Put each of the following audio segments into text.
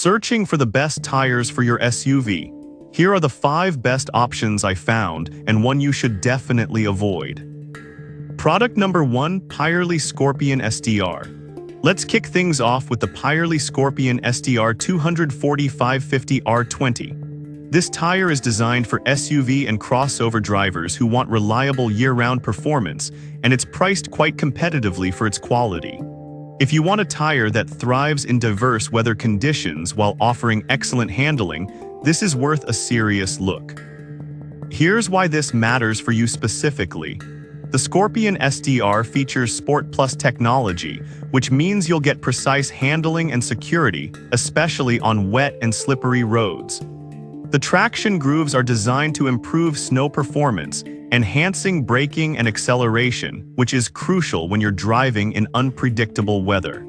Searching for the best tires for your SUV. Here are the 5 best options I found and one you should definitely avoid. Product number 1, Pirelli Scorpion STR. Let's kick things off with the Pirelli Scorpion STR 240/550 R20. This tire is designed for SUV and crossover drivers who want reliable year-round performance, and it's priced quite competitively for its quality. If you want a tire that thrives in diverse weather conditions while offering excellent handling, this is worth a serious look. Here's why this matters for you specifically. The Scorpion STR features Sport Plus technology, which means you'll get precise handling and security, especially on wet and slippery roads. The traction grooves are designed to improve snow performance, enhancing braking and acceleration, which is crucial when you're driving in unpredictable weather.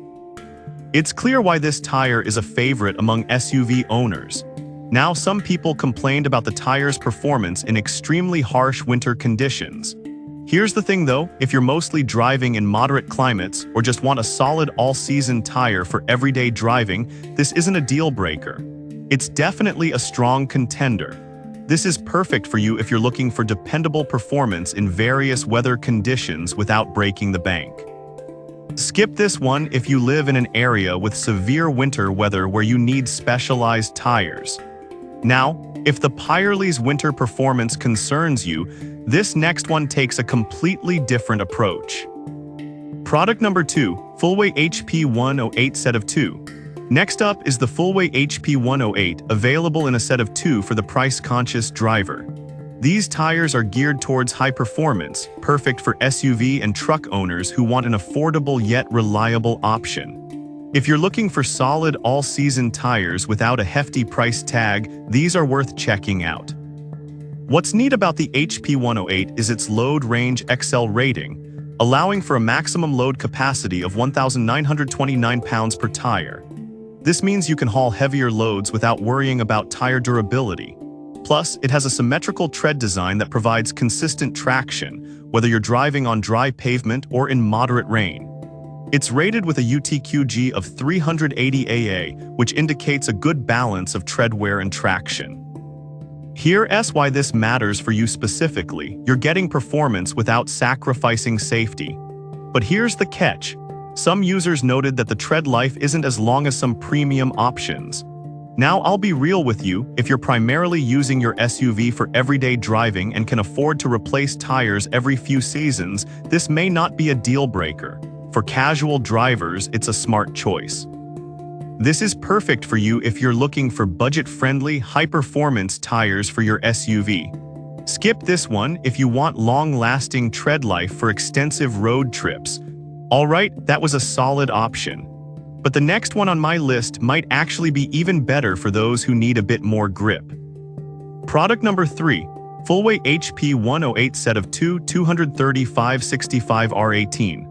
It's clear why this tire is a favorite among SUV owners. Now, some people complained about the tire's performance in extremely harsh winter conditions. Here's the thing though, if you're mostly driving in moderate climates or just want a solid all-season tire for everyday driving, this isn't a deal breaker. It's definitely a strong contender. This is perfect for you if you're looking for dependable performance in various weather conditions without breaking the bank. Skip this one if you live in an area with severe winter weather where you need specialized tires. Now, if the Pirelli's winter performance concerns you, this next one takes a completely different approach. Product number 2, Fullway HP 108 set of 2. Next up is the Fullway HP 108, available in a set of 2 for the price-conscious driver. These tires are geared towards high performance, perfect for SUV and truck owners who want an affordable yet reliable option. If you're looking for solid all-season tires without a hefty price tag, these are worth checking out. What's neat about the HP 108 is its load range XL rating, allowing for a maximum load capacity of 1,929 pounds per tire. This means you can haul heavier loads without worrying about tire durability. Plus, it has a symmetrical tread design that provides consistent traction, whether you're driving on dry pavement or in moderate rain. It's rated with a UTQG of 380 AA, which indicates a good balance of tread wear and traction. Here's why this matters for you specifically. You're getting performance without sacrificing safety. But here's the catch. Some users noted that the tread life isn't as long as some premium options. Now, I'll be real with you, if you're primarily using your SUV for everyday driving and can afford to replace tires every few seasons, this may not be a deal breaker. For casual drivers, it's a smart choice. This is perfect for you if you're looking for budget-friendly, high-performance tires for your SUV. Skip this one if you want long-lasting tread life for extensive road trips. Alright, that was a solid option. But the next one on my list might actually be even better for those who need a bit more grip. Product number 3, Fullway HP 108 set of 2 235/65 R18.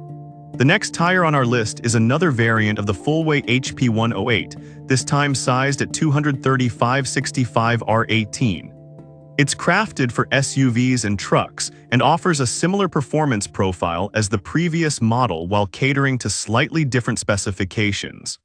The next tire on our list is another variant of the Fullway HP 108, this time sized at 235/65 R18. It's crafted for SUVs and trucks and offers a similar performance profile as the previous model while catering to slightly different specifications.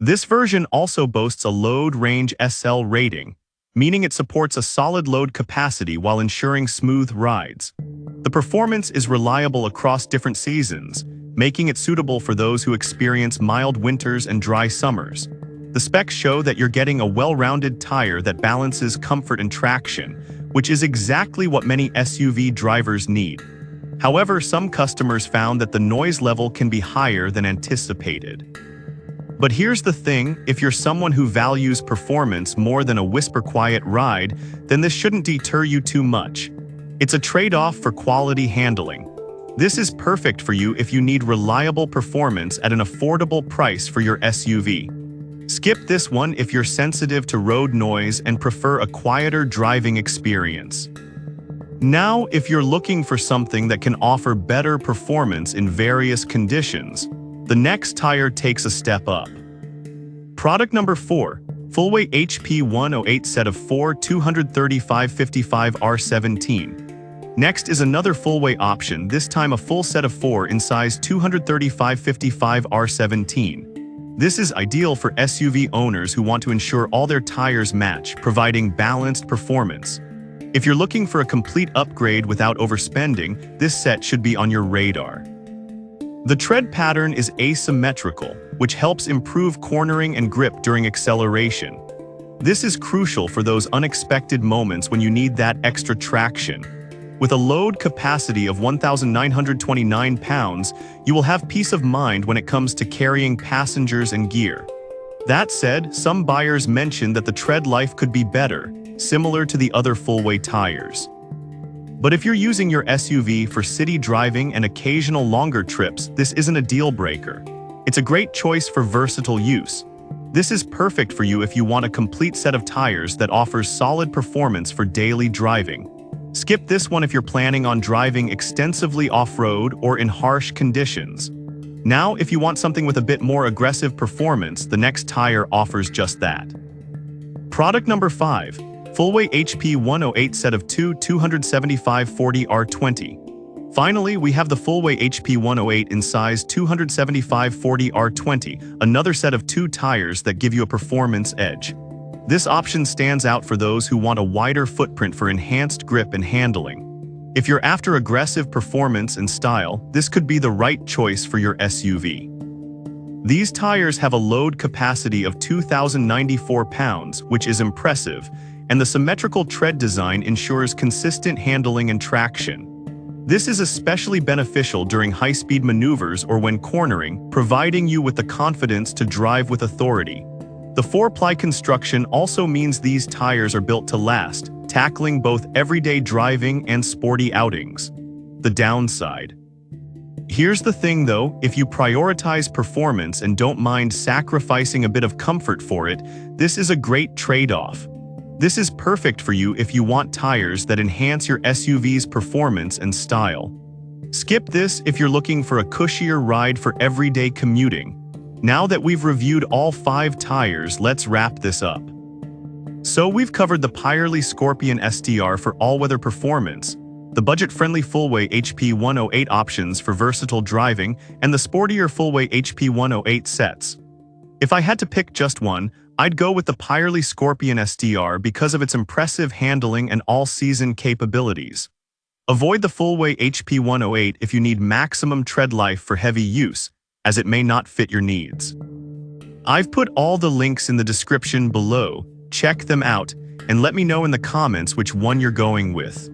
This version also boasts a load range SL rating, meaning it supports a solid load capacity while ensuring smooth rides. The performance is reliable across different seasons, making it suitable for those who experience mild winters and dry summers. The specs show that you're getting a well-rounded tire that balances comfort and traction, which is exactly what many SUV drivers need. However, some customers found that the noise level can be higher than anticipated. But here's the thing, if you're someone who values performance more than a whisper-quiet ride, then this shouldn't deter you too much. It's a trade-off for quality handling. This is perfect for you if you need reliable performance at an affordable price for your SUV. Skip this one if you're sensitive to road noise and prefer a quieter driving experience. Now, if you're looking for something that can offer better performance in various conditions, the next tire takes a step up. Product number 4, Fullway HP 108 set of 4 235/55 R17. Next is another Fullway option, this time a full set of 4 in size 235/55 R17. This is ideal for SUV owners who want to ensure all their tires match, providing balanced performance. If you're looking for a complete upgrade without overspending, this set should be on your radar. The tread pattern is asymmetrical, which helps improve cornering and grip during acceleration. This is crucial for those unexpected moments when you need that extra traction. With a load capacity of 1,929 pounds, you will have peace of mind when it comes to carrying passengers and gear. That said, some buyers mention that the tread life could be better, similar to the other full-weight tires. But if you're using your SUV for city driving and occasional longer trips, this isn't a deal breaker. It's a great choice for versatile use. This is perfect for you if you want a complete set of tires that offers solid performance for daily driving. Skip this one if you're planning on driving extensively off-road or in harsh conditions. Now, if you want something with a bit more aggressive performance, the next tire offers just that. Product number 5. Full-weight HP 108 set of two 275/40 R20. Finally, we have the full-weight HP 108 in size 275/40 R20, another set of two tires that give you a performance edge. This option stands out for those who want a wider footprint for enhanced grip and handling. If you're after aggressive performance and style, this could be the right choice for your SUV. These tires have a load capacity of 2,094 pounds, which is impressive, and the symmetrical tread design ensures consistent handling and traction. This is especially beneficial during high-speed maneuvers or when cornering, providing you with the confidence to drive with authority. The 4-ply construction also means these tires are built to last, tackling both everyday driving and sporty outings. The downside. Here's the thing though, if you prioritize performance and don't mind sacrificing a bit of comfort for it, this is a great trade-off. This is perfect for you if you want tires that enhance your SUV's performance and style. Skip this if you're looking for a cushier ride for everyday commuting. Now that we've reviewed all 5 tires, let's wrap this up. So we've covered the Pirelli Scorpion STR for all-weather performance, the budget-friendly full-weight HP 108 options for versatile driving, and the sportier full-weight HP 108 sets. If I had to pick just one, I'd go with the Pirelli Scorpion STR because of its impressive handling and all-season capabilities. Avoid the full-weight HP 108 if you need maximum tread life for heavy use, as it may not fit your needs. I've put all the links in the description below. Check them out, and let me know in the comments which one you're going with.